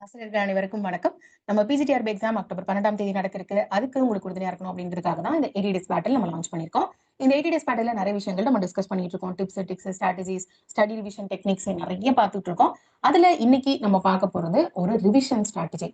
ஆசிரியர்கள் அனைவருக்கும் வணக்கம். நம்ம பிஜிடிஆர்பி எக்ஸாம் அக்டோபர் 12ஆம் தேதி நடக்க இருக்கு. அதுக்கு உங்களுக்கு உறுதுணையா இருக்கணும் அப்படின்றதுக்காக தான் இந்த 80 டேஸ் பேட்டில் நம்ம லான்ச் பண்ணியிருக்கோம். இந்த 80 டேஸ் பேட்டில் நிறைய விஷயங்கள் நம்ம டிஸ்கஸ் பண்ணிட்டு இருக்கோம். Tips, tricks, strategies, study revision techniques நிறைய பார்த்துட்டு இருக்கோம். அதுல இன்னைக்கு நம்ம பார்க்க போறது ஒரு ரிவிஷன் ஸ்ட்ராட்டஜி.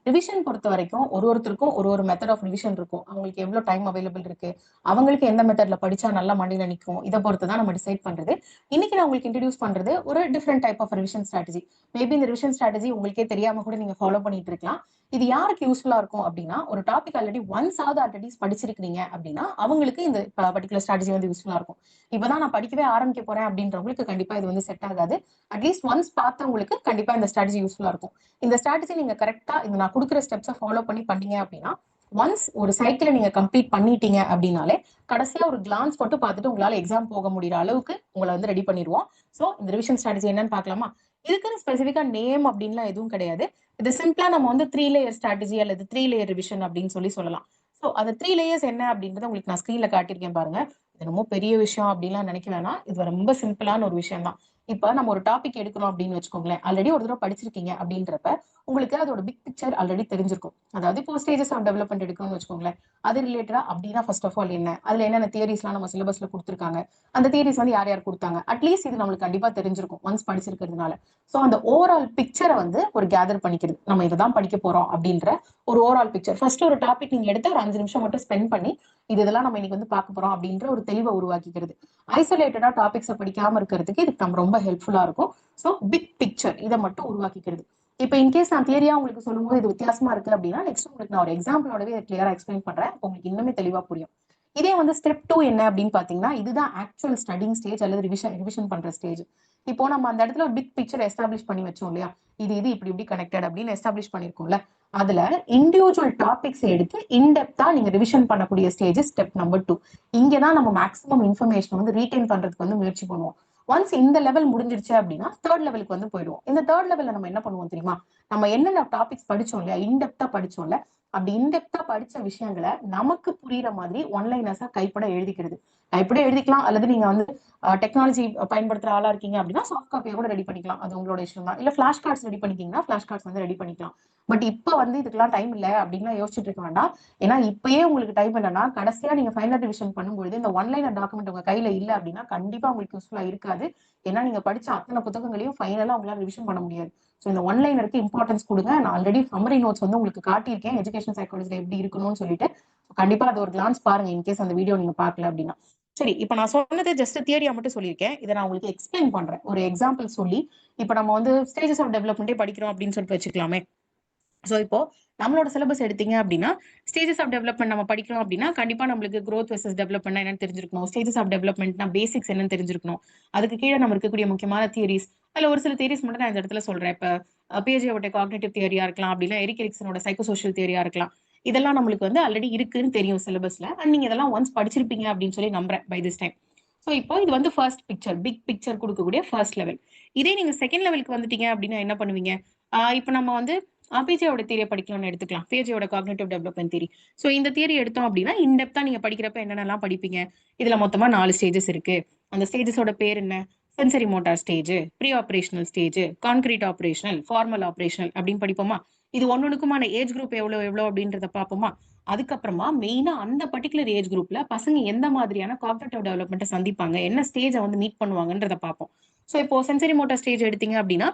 ரிவிஷன் பொறுத்த வரைக்கும் ஒருத்தருக்கும் ஒரு மெத்தட் ஆஃப் ரிவிஷன் இருக்கும். அவங்களுக்கு எவ்வளவு டைம் அவைலபிள் இருக்கு, அவங்களுக்கு எந்த மெத்தட்ல படிச்சா நல்லா மண்டையில நிற்கும், இதை பொறுத்து தான் நம்ம டிசைட் பண்றது. இன்னைக்கு நான் உங்களுக்கு இன்ட்ரடியூஸ் பண்றது ஒரு different type of revision strategy. Maybe இந்த ரிவிஷன் ஸ்ட்ராட்டஜி உங்களுக்கே தெரியாம கூட நீங்க ஃபாலோ பண்ணிட்டு இருக்கலாம். இது யாருக்கு யூஸ்ஃபுல்லா இருக்கும் அப்படின்னா, ஒரு டாபிக் ஆல்ரெடி ஒன்ஸ் ஆவது அட்லீஸ்ட் படிச்சிருக்கீங்க அப்படின்னா அவங்களுக்கு இந்த பர்டிகுலர் ஸ்ட்ராட்டஜி வந்து யூஸ்ஃபுல்லா இருக்கும். இப்பதான் நான் படிக்கவே ஆரம்பிக்க போறேன் அப்படின்றவங்களுக்கு கண்டிப்பா இது வந்து செட் ஆகாது. அட்லீஸ்ட் ஒன்ஸ் பார்த்தவங்களுக்கு கண்டிப்பா இந்த ஸ்ட்ராட்டஜி யூஸ்ஃபுல்லா இருக்கும். இந்த ஸ்ட்ராட்டஜி நீங்க கரெக்டா இந்த நான் கொடுக்குற ஸ்டெப்ஸை ஃபாலோ பண்ணீங்க அப்படின்னா, ஒன்ஸ் ஒரு சைக்கிளை நீங்க கம்ப்ளீட் பண்ணிட்டீங்க அப்படின்னாலே கடைசியா ஒரு கிளான்ஸ் மட்டும் பார்த்துட்டு உங்களால எக்ஸாம் போக முடியற அளவுக்கு உங்களை வந்து ரெடி பண்ணிடுவோம். சோ இந்த ரிவிஷன் ஸ்ட்ராட்டஜி என்னன்னு பார்க்கலாமா? இதுக்குன்னு ஸ்பெசிஃபிக்கா நேம் அப்படின்லாம் எதுவும் கிடையாது. இது சிம்பிளா நம்ம வந்து 3 லேயர் ஸ்ட்ராட்டஜி அல்லது 3 லேயர் ரிவிஷன் அப்படின்னு சொல்லலாம். சோ அந்த 3 லேயர்ஸ் என்ன அப்படின்றத உங்களுக்கு நான் ஸ்கிரீன்ல காட்டியிருக்கேன் பாருங்க. இது ரொம்ப பெரிய விஷயம் அப்படின்லாம் நினைக்க வேணாம். இது ரொம்ப சிம்பிளான ஒரு விஷயம் தான். இப்ப நம்ம ஒரு டாபிக் எடுக்கணும் அப்படின்னு வச்சுக்கோங்களேன். ஆல்ரெடி ஒரு தடவை படிச்சிருக்கீங்க அப்படின்றப்ப உங்களுக்கு அதோட பிக் பிக்சர் ஆல்ரெடி தெரிஞ்சிருக்கும். அதாவது இப்போ ஸ்டேஜஸ் ஆஃப் டெவலப்மெண்ட் எடுக்கணும்னு வச்சுக்கோங்களேன். அது ரிலேட்டடா அப்படின்னா ஃபர்ஸ்ட் ஆஃப் ஆல் என்ன, அதுல என்னென்ன தியரிஸ்லாம் நம்ம சிலபஸ்ல கொடுத்துருக்காங்க, அந்த தியரிஸ் வந்து யார் யார் கொடுத்தாங்க, அட்லீஸ்ட் இது நம்மளுக்கு கண்டிப்பா தெரிஞ்சிருக்கும் ஒன்ஸ் படிச்சிருக்கிறதுனால. சோ அந்த ஓவரால் பிக்சரை வந்து ஒரு கேதர் பண்ணிக்கிறது. நம்ம இதுதான் படிக்க போறோம் அப்படின்ற ஒரு ஓவரால் பிக்சர். ஃபர்ஸ்ட் ஒரு டாபிக் நீங்க எடுத்து ஒரு 5 நிமிஷம் மட்டும் ஸ்பெண்ட் பண்ணி இதெல்லாம் நம்ம இன்னைக்கு வந்து பார்க்க போறோம் அப்படின்ற ஒரு தெளிவை உருவாக்கிக்கிறது. ஐசோலேட்டடா டாபிக்ஸை படிக்காம இருக்கிறதுக்கு இதுக்கு நம்ம ரொம்ப ஹெல்ப்ஃபுல்லா இருக்கும். சோ பிக் பிக்சர் இதை மட்டும் உருவாக்கிக்கிறது. இப்ப இன்கேஸ் நான் தியரியா உங்களுக்கு சொல்லும்போது இது வித்தியாசமா இருக்கு அப்படின்னா நெக்ஸ்ட் உங்களுக்கு நான் ஒரு எக்ஸாம்பிளோடவே கிளியரா எக்ஸ்பிளைன் பண்றேன். உங்களுக்கு இன்னுமே தெளிவா புரியும். இதே வந்து ஸ்டெப் 2 என்ன அப்படின்னு பாத்தீங்கன்னா, இதுதான் ஆக்சுவல் ஸ்டடிங் ஸ்டேஜ் அல்லது ரிவிஷன் பண்ற ஸ்டேஜ். இப்போ நம்ம அந்த இடத்துல ஒரு பிக் பிக்சர் எஸ்டாப்ளிஷ் பண்ணி வச்சோம் இல்லையா, இது இப்படி கனெக்டட் அப்படின்னு எஸ்டாப்ளிஷ் பண்ணிருக்கோம்ல, அதுல இண்டிவிஜுவல் டாபிக்ஸ் எடுத்து இன்டெப்தா நீங்க ரிவிஷன் பண்ணக்கூடிய ஸ்டேஜ் ஸ்டெப் நம்பர் 2. இங்கதான் நம்ம மேக்ஸிமம் இன்ஃபர்மேஷன் வந்து ரீடைன் பண்றதுக்கு வந்து முயற்சி பண்ணுவோம். ஒன்ஸ் இந்த லெவல் முடிஞ்சிருச்சு அப்படின்னா தேர்ட் லெவலுக்கு வந்து போயிடுவோம். இந்த தேர்ட் லெவல்ல நம்ம என்ன பண்ணுவோம் தெரியுமா, நம்ம என்னென்ன டாபிக்ஸ் படிச்சோம் இல்லையா, இன்டெப்தா படிச்சோம்ல, அப்படி இன்டெப்தா படிச்ச விஷயங்களை நமக்கு புரியுற மாதிரி ஒன்லைனர்ஸா கைப்பட எழுதிக்கிறது. கைப்பட எழுதிக்கலாம், அல்லது நீங்க வந்து டெக்னாலஜி பயன்படுத்துற ஆளா இருக்கீங்க அப்படின்னா சாஃப்ட் காப்பியை கூட ரெடி பண்ணிக்கலாம். அது உங்களோட இஷ்டம் தான். இல்ல ஃபிளாஷ் கார்ட்ஸ் ரெடி பண்ணிக்கிங்கன்னா ஃபிளாஷ் கார்ட்ஸ் வந்து ரெடி பண்ணிக்கலாம். பட் இப்ப வந்து இதுக்கெல்லாம் டைம் இல்லை அப்படின்னா யோசிச்சுட்டு இருக்க வேண்டாம். ஏன்னா இப்பயே உங்களுக்கு டைம் இல்லைன்னா கடைசியா நீங்க ஃபைனல் ரிவிஷன் பண்ணும்போது இந்த ஒன்லைனர் டாக்குமெண்ட் உங்க கையில இல்லை அப்படின்னா கண்டிப்பா உங்களுக்கு யூஸ்ஃபுல்லா இருக்காது. ஏன்னா நீங்க படிச்ச அத்தனை புத்தகங்களையும் ஃபைனலா உங்களால ரிவிஷன் பண்ண முடியாது. ஸோ இந்த ஒன்லைனருக்கு இம்பார்ட்டன்ஸ் கொடுங்க. நான் ஆல்ரெடி சம்மரி நோட்ஸ் வந்து உங்களுக்கு காட்டியிருக்கேன் எஜுகேஷன் சைக்காலஜில எப்படி இருக்கணும்னு சொல்லிட்டு. கண்டிப்பா அது ஒரு கிளான்ஸ் பாருங்க இன்கேஸ் அந்த வீடியோ நீங்க பார்க்கல அப்படின்னா. சரி, இப்ப நான் சொன்னது ஜஸ்ட் தியரியா மட்டும் சொல்லியிருக்கேன். இதை நான் உங்களுக்கு எக்ஸ்பிளைன் பண்றேன் ஒரு எக்ஸாம்பிள் சொல்லி. இப்ப நம்ம வந்து ஸ்டேஜஸ் ஆஃப் டெவலப்மெண்டே படிக்கிறோம் அப்படின்னு சொல்லிட்டு வச்சுக்கலாமே. சோ இப்போ நம்மளோட சிலபஸ் எடுத்தீங்க அப்படின்னா ஸ்டேஜஸ் ஆஃப் டெவலப்மெண்ட் நம்ம படிக்கிறோம் அப்படின்னா கண்டிப்பா நம்மளுக்கு growth versus டெவலப்மெண்ட் என்னன்னு தெரிஞ்சிருக்கணும். ஸ்டேஜஸ் ஆஃப் டெவலப்மெண்ட்னா பேசிக்ஸ் என்னன்னு தெரிஞ்சிருக்கணும். அதுக்கு கீழே நம்ம இருக்கக்கூடிய முக்கியமான தியரிஸ், அதுல ஒரு சில தியரிஸ் மட்டும் நான் இந்த இடத்துல சொல்றேன். இப்ப பிஏஜியோட காக்னிட்டிவ் தியரியா இருக்கலாம், அப்படின்னா எரிக் எரிக்சனோட சைக்கோசோஷியல் தியரியா இருக்கலாம். இதெல்லாம் நம்மளுக்கு வந்து ஆல்ரெடி இருக்குன்னு தெரியும் சிலபஸ்ல. அண்ட் நீங்க இதெல்லாம் ஒன்ஸ் படிச்சிருப்பீங்க அப்படின்னு சொல்லி நம்புறேன் பை திஸ் டைம். சோ இப்போ இது வந்து ஃபர்ஸ்ட் பிக்சர், பிக் பிக்சர் கொடுக்கக்கூடிய ஃபர்ஸ்ட் லெவல். இதே நீங்க செகண்ட் லெவலுக்கு வந்துட்டீங்க அப்படின்னா என்ன பண்ணுவீங்க? இப்போ நம்ம வந்து பிஜேயோட தியரியை படிக்கலாம்னு எடுத்துக்கலாம். பிஜேயோட காக்னிட்டிவ் டெவலப்மெண்ட் தியரி. சோ இந்த தியரி எடுத்தோம் அப்படின்னா இன்டெப்தா நீங்க படிக்கிறப்ப என்னென்னலாம் படிப்பீங்க? இதுல மொத்தமா 4 ஸ்டேஜஸ் இருக்கு. அந்த ஸ்டேஜஸோட பேர் என்ன? Sensory motor stage, pre operational stage, concrete operational, formal operational அப்படின்னு படிப்போமா? இது ஒன்னொன்னுக்குமான ஏஜ் குரூப் எவ்வளவு அப்படின்றத பார்ப்போமா? அதுக்கப்புறமா மெயினா அந்த பர்டிகுலர் ஏஜ் குரூப்ல பசங்க எந்த மாதிரியான காக்னிட்டிவ் டெவலப்மெண்ட்டை சந்திப்பாங்க, என்ன ஸ்டேஜை வந்து மீட் பண்ணுவாங்கன்றத பார்ப்போம். சோ இப்போ சென்சரி மோட்டார் ஸ்டேஜ் எடுத்தீங்க அப்படின்னா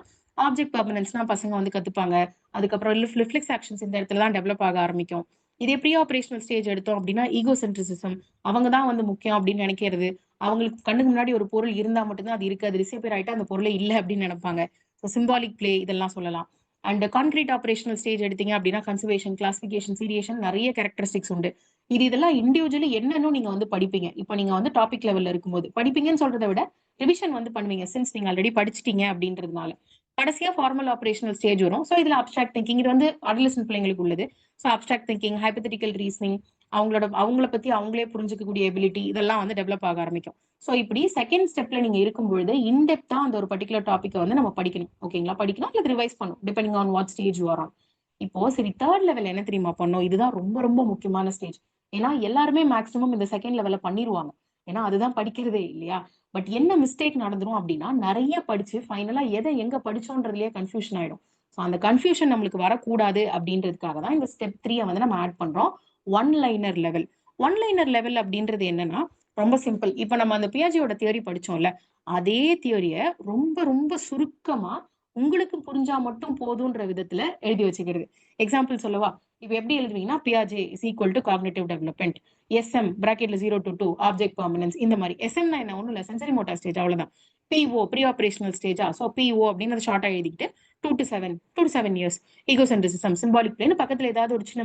ஆப்ஜெக்ட் பர்மனன்ஸ்னா பசங்க வந்து கத்துப்பாங்க. அதுக்கப்புறம் ரிஃப்ளெக்ஸ் ஆக்ஷன்ஸ் இந்த இடத்துல தான் டெவலப் ஆக ஆரம்பிக்கும். இதே ப்ரீ ஆபரேஷனல் ஸ்டேஜ் எடுத்தோம் அப்படின்னா ஈகோ சென்ட்ரிசிசம், அவங்க தான் வந்து முக்கியம் அப்படின்னு நினைக்கிறது. அவங்களுக்கு கண்ணுக்கு முன்னாடி ஒரு பொருள் இருந்தா மட்டும்தான் அது இருக்கு, அது டிசப்பியர் ஆயிட்டா அந்த பொருளே இல்லை அப்படின்னு நினைப்பாங்க. ஸோ சிம்பாலிக் பிளே இதெல்லாம் சொல்லலாம். அண்ட் கான்கிரீட் ஆபரேஷனல் ஸ்டேஜ் எடுத்தீங்க அப்படின்னா கன்சர்வேஷன், கிளாசிபிகேஷன், சீரியேஷன் நிறைய கேரக்டரிஸ்டிக்ஸ் உண்டு. இதெல்லாம் இண்டிவிஜுவலி என்னன்னு நீங்க வந்து படிப்பீங்க. இப்போ நீங்க வந்து டாபிக் லெவல்ல இருக்கும்போது படிப்பீங்கன்னு சொல்றதை விட ரிவிஷன் வந்து பண்ணுவீங்க, சின்ஸ் நீங்க ஆல்ரெடி படிச்சிட்டீங்க அப்படின்றதுனால. கடைசியா ஃபார்மல் ஆபரேஷனல் ஸ்டேஜ் வரும். ஸோ இதுல அப்ஸ்ட்ராக்ட் திங்கிங், இது வந்து அடலசன்ட் பிள்ளைங்களுக்கு உள்ளது. So abstract thinking, hypothetical reasoning, அவங்கள பத்தி அவங்களே புரிஞ்சுக்கக்கூடிய எபிலிட்டி இதெல்லாம் வந்து டெவலப் ஆக ஆரம்பிக்கும். ஸோ இப்படி செகண்ட் ஸ்டெப்ல நீங்க இருக்கும்பொழுது இன்டெப்தா அந்த ஒரு பர்டிகுலர் டாபிக்கை வந்து நம்ம படிக்கணும். ஓகேங்களா? படிக்கணும் இல்ல ரிவைஸ் பண்ணும் depending on what stage you are on. இப்போ சரி, தேர்ட் லெவல் என்ன தெரியுமா பண்ணோம்? இதுதான் ரொம்ப ரொம்ப முக்கியமான ஸ்டேஜ். ஏன்னா எல்லாருமே மேக்ஸிமம் இந்த செகண்ட் லெவல்ல பண்ணிடுவாங்க. ஏன்னா அதுதான் படிக்கிறதே இல்லையா? பட் என்ன மிஸ்டேக் நடந்துரும் அப்படின்னா நிறைய படிச்சு ஃபைனலா எதை எங்க படிச்சோன்றதுலயே கன்ஃபியூஷன் ஆயிடும். ஸோ அந்த கன்ஃபியூஷன் நம்மளுக்கு வரக்கூடாது அப்படின்றதுக்காக தான் இந்த ஸ்டெப் 3 வந்து நம்ம ஆட் பண்றோம். One liner level. One liner level அப்படின்றது என்னன்னா ரொம்ப சிம்பிள். இப்ப நம்ம அந்த பியாஜியோட தியரி படிச்சோம்ல, அதே தியரிய ரொம்ப ரொம்ப சுருக்கமா உங்களுக்கு புரிஞ்சா மட்டும் போதுன்ற விதத்துல எழுதி வச்சுக்கிறது. எக்ஸாம்பிள் சொல்லவா? இப்ப எப்படி எழுதுவீங்கன்னா, பியாஜே is equal to cognitive development, SM பிராக்கெட்ல 0 to 2 ஆப்ஜெக்ட் பெர்மனன்ஸ். இந்த மாதிரி எஸ்எம்னா என்ன, ஒன்றும் இல்லை, சென்சரி மோட்டார் ஸ்டேஜ், அவ்வளவுதான். பிஓ ப்ரீ ஆபரேஷனல் ஸ்டேஜா, ஸோ பிஓ அப்படின்னு ஷார்ட்டா எழுதிக்கிட்டு 2 to 7 years egocentrism, symbolic play பக்கத்துல ஏதாவது ஒரு சின்ன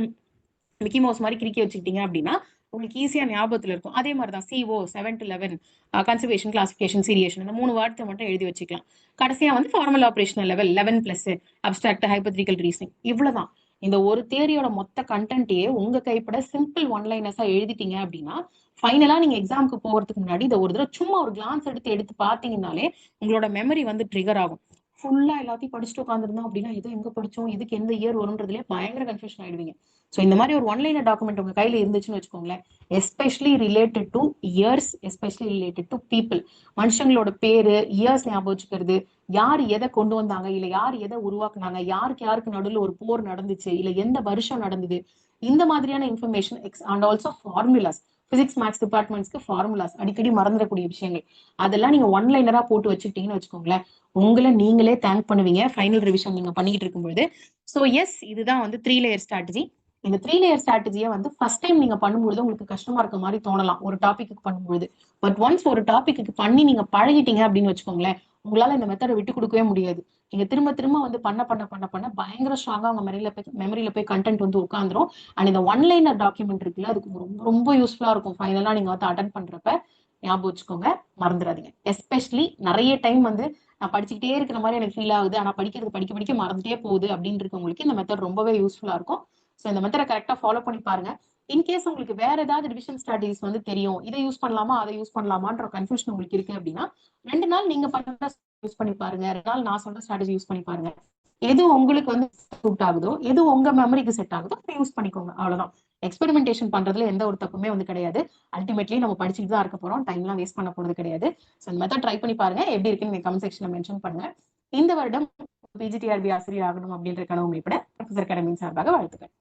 மிக்கி மவுஸ் மாதிரி கிறுக்கி வச்சுக்கிட்டீங்க அப்படின்னா உங்களுக்கு ஈஸியா ஞாபகத்துல இருக்கும். அதே மாதிரி தான் CO 7 to 11 கன்சர்வேஷன், கிளாசிபிகேஷன், சீரியேஷன், இந்த 3 வார்த்தை மட்டும் எழுதி வச்சுக்கலாம். கடைசியா வந்து formal operational level 11+, abstract, hypothetical reasoning. இவ்வளவுதான். இந்த ஒரு தியரியோட மொத்த கண்டென்ட்டையே உங்க கைப்பட சிம்பிள் ஒன்லைனர்ஸா எழுதிட்டீங்க அப்படின்னா ஃபைனலா நீங்க எக்ஸாமுக்கு போறதுக்கு முன்னாடி இதை ஒரு தடவை சும்மா ஒரு கிளான்ஸ் எடுத்து பாத்தீங்கன்னாலே உங்களோட மெமரி வந்து ட்ரிகர் ஆகும். ஃபுல்லா எல்லாத்தையும் படிச்சுட்டு உட்காந்துருந்தோம் அப்படின்னா எது எங்க படிச்சோம், இதுக்கு எந்த இயர் வரும்ன்றதுலேயே பயங்கர கன்ஃபியூஷன் ஆயிடுவீங்க. ஸோ இந்த மாதிரி ஒரு ஒன்லைனர் டாக்குமெண்ட் உங்க கையில இருந்துச்சுன்னு வச்சுக்கோங்களேன், especially related to years, especially related to people, மனுஷங்களோட பேரு, இயர்ஸ் ஞாபகம் வச்சுக்கிறது, யார் எதை கொண்டு வந்தாங்க, இல்ல யார் எதை உருவாக்குனாங்க, யாருக்கு நடுவில் ஒரு போர் நடந்துச்சு, இல்ல எந்த வருஷம் நடந்தது, இந்த மாதிரியான information and also formulas. Physics maths டிபார்ட்மெண்ட்ஸ்க்கு ஃபார்முலாஸ் அடிக்கடி மறந்துடக்கூடிய விஷயங்கள், அதெல்லாம் நீங்க ஒன்லைனரா போட்டு வச்சுக்கிட்டீங்கன்னு வச்சுக்கோங்களேன், உங்களை நீங்களே தேங்க் பண்ணுவீங்க ஃபைனல் ரிவிஷன் நீங்க பண்ணிக்கிட்டு இருக்கும்போது. ஸோ எஸ், இதுதான் வந்து 3 லேயர் ஸ்ட்ராட்டஜி. இந்த 3 லேயர் ஸ்ட்ராட்டஜியை வந்து ஃபர்ஸ்ட் டைம் நீங்க பண்ணும்போது உங்களுக்கு கஷ்டமா இருக்க மாதிரி தோணலாம் ஒரு டாபிக்கு பண்ணும்போது. பட் ஒன்ஸ் ஒரு டாபிக்கு பண்ணி நீங்க பழகிட்டீங்க அப்படின்னு வச்சுக்கோங்களேன், உங்களால இந்த மெத்தடை விட்டு கொடுக்கவே முடியாது. நீங்க திரும்ப திரும்ப வந்து பண்ண பயங்கர ஸ்ட்ராங்கா உங்க மெமரியில போய் கண்டென்ட் வந்து உட்காந்துரும். அண்ட் இந்த ஒன்லைனர் டாக்குமெண்ட் இருக்குல்ல, அதுக்கு ரொம்ப ரொம்ப யூஸ்ஃபுல்லா இருக்கும். ஃபைனலா நீங்க வந்து அட்டன் பண்றப்ப ஞாபகம் வச்சுக்கோங்க, மறந்துடாதீங்க. எஸ்பெஷலி நிறைய டைம் வந்து நான் படிச்சுக்கிட்டே இருக்கிற மாதிரி எனக்கு ஃபீல் ஆகுது, ஆனா படிக்க மறந்துட்டே போகுது அப்படின்னு இருக்கவங்களுக்கு இந்த மெத்தட் ரொம்பவே யூஸ்ஃபுல்லா இருக்கும். ஸோ இந்த மெத்தடை கரெக்டா ஃபாலோ பண்ணி பாருங்க. இன்கேஸ் உங்களுக்கு வேற ஏதாவது ரிவிஷன் ஸ்ட்ராட்டஜிஸ் வந்து தெரியும், இதை யூஸ் பண்ணலாமா அதை யூஸ் பண்ணலாமான்ற கன்ஃபியூஷன் உங்களுக்கு இருக்கு அப்படின்னா 2 நாள் நீங்க பண்ற யூஸ் பண்ணி பாருங்க, 2 நாள் நான் சொல்ற ஸ்ட்ராட்டஜி யூஸ் பண்ணி பாருங்க. எது உங்களுக்கு வந்து சூட் ஆகுதோ, எது உங்க மெமரிக்கு செட் ஆகுதோ அதை யூஸ் பண்ணிக்கோங்க, அவ்வளவுதான். எக்ஸ்பெரிமெண்டேஷன் பண்றதுல எந்த ஒரு தப்புமே வந்து கிடையாது. அல்டிமேட்லி நம்ம படிச்சுட்டு தான் இருக்க போறோம், டைம்லாம் வேஸ்ட் பண்ண போறது கிடையாது. ஸோ இந்த மெத்தட் ட்ரை பண்ணி பாருங்க, எப்படி இருக்குன்னு நீங்க கமெண்ட் செக்ஷன்ல மென்ஷன் பண்ணுங்க. இந்த வருடம் PGTRB ஆசிரியர் ஆகணும் அப்படின்ற கனவு மேம்பட ப்ரொஃபசர் அகாடமி சார்பாக வாழ்த்துக்கள்.